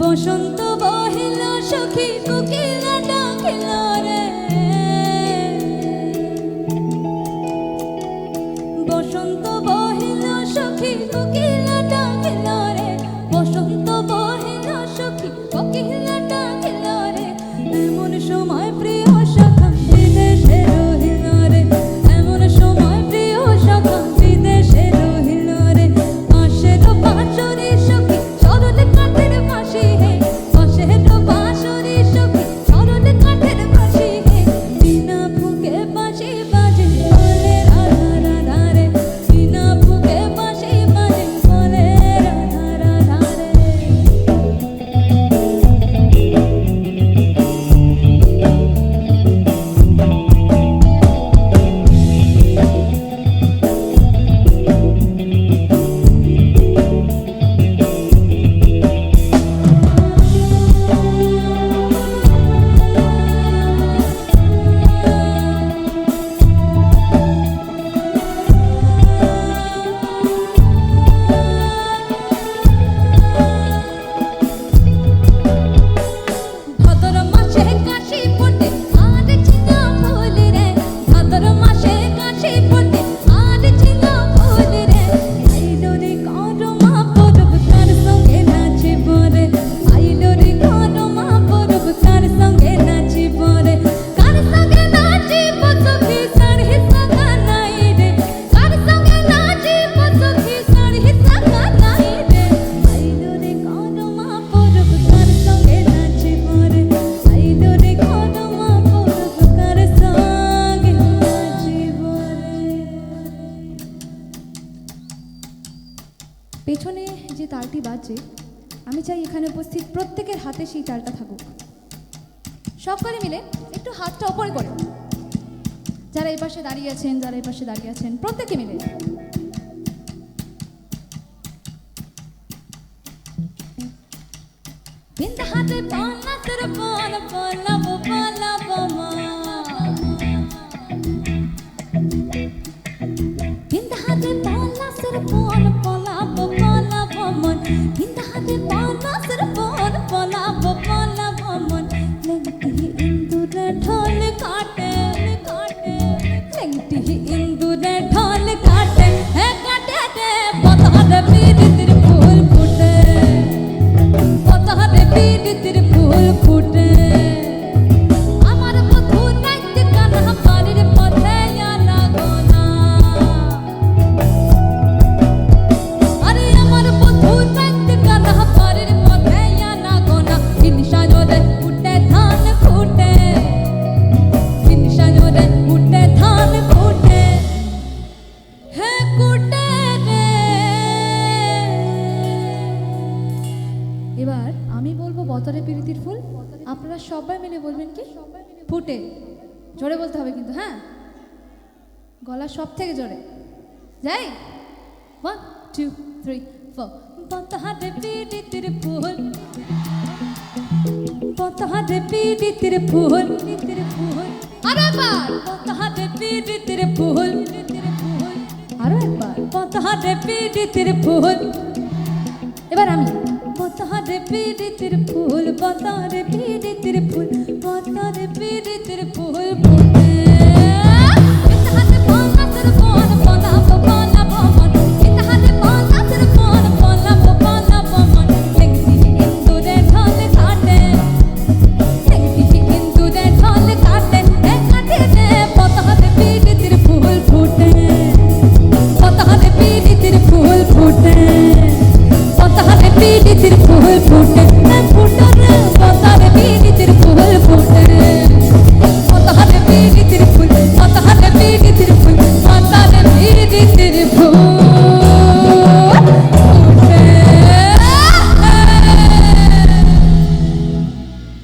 বসন্ত বহিল সখী কোকিলা ডাকিল রে, বসন্ত বহিল সখী কোকিলা ডাকিল রে, বসন্ত বহিল সখী কোকিলা ডাকিল রে। এমন সময় প্রিয় সখা বিদেশে রহিল রে, এমন সময় প্রিয় সখা বিদেশে রহিল রে। আসে তো বাঁশরি সখী সরল কাঠের বাঁশি হে, আসে তো বাঁশরি সখী সরল কাঠের বাঁশি হে। বিনা ফুঁকে বাঁশি বাজে বলে রাধা রাধা রে, বিনা ফুঁকে বাঁশি বাজে বলে রাধা রাধা রে। ভাদর মাসে কাশি ফোটে আর ঝিঙা ফুল রে, ভাদর মাসে কাশি ফোটে আর ঝিঙা ফুল রে। আইলো রে করমা পরব কার সঙ্গে নাচিব রে, আইলো রে করমা পরব কার সঙ্গে নাচিব রে। কার সঙ্গে নাচিব সখী সাড়ি সাগা নাই রে, কার সঙ্গে নাচিব সখী সাড়ি সাগা নাই রে। আইলো রে করমা পরব কার সঙ্গে নাচিব রে, আইলো রে করমা পরব কার সঙ্গে নাচিব রে। পেছনে যে তালটি বাজছে, আমি চাই এখানে উপস্থিত প্রত্যেকের হাতে সেই তালটা থাকুক। সকলে মিলে একটু হাতটা ওপরে করে, যারা এই পাশে দাঁড়িয়ে আছেন, যারা এই পাশে দাঁড়িয়ে আছেন, প্রত্যেকে মিলে বিন্দা হাতে পালা তোর পালা পালাবো পালাবো মা, বিন্দা হাতে পালা তোর পালা পালাবো পালাবো মন, বিন্দা হাতে পালা তোর পালা পালাবো পালাবো মন। লেংটি ইন্দুরে ঢোল কাটে কাটে, লেংটি ইন্দুরে ঢোল কাটে হে কাটে রে, পতারে পীড়িতের ফুল ফুটে, পতারে পীড়িতের ফুল ফুটে। আমার বধু নাইতে কানা বাড়ির পথে আনা গোনা, আরে আমার বধু নাইতে কানা বাড়ির পথে আনা গোনা। হিংসা জোরে উঠে ধান ফুটে, হিংসা জোরে উঠে ধান ফুটে হে কুটে রে। এবার আমি বলবো বতরে প্রীতির ফুল, আপনারা সবাই মিলে বলবেন কি ফুটে। জোরে বলতে হবে কিন্তু, হ্যাঁ, গলা সব থেকে জোরে। যাই, 1 2 3 4। বতরে প্রীতির ফুল, বতরে প্রীতির ফুল, আরেকবার বতরে প্রীতির ফুল, আরো একবার বতরে প্রীতির ফুল। এবার আমি বতরে প্রীতির ফুল, বতরে প্রীতির ফুল,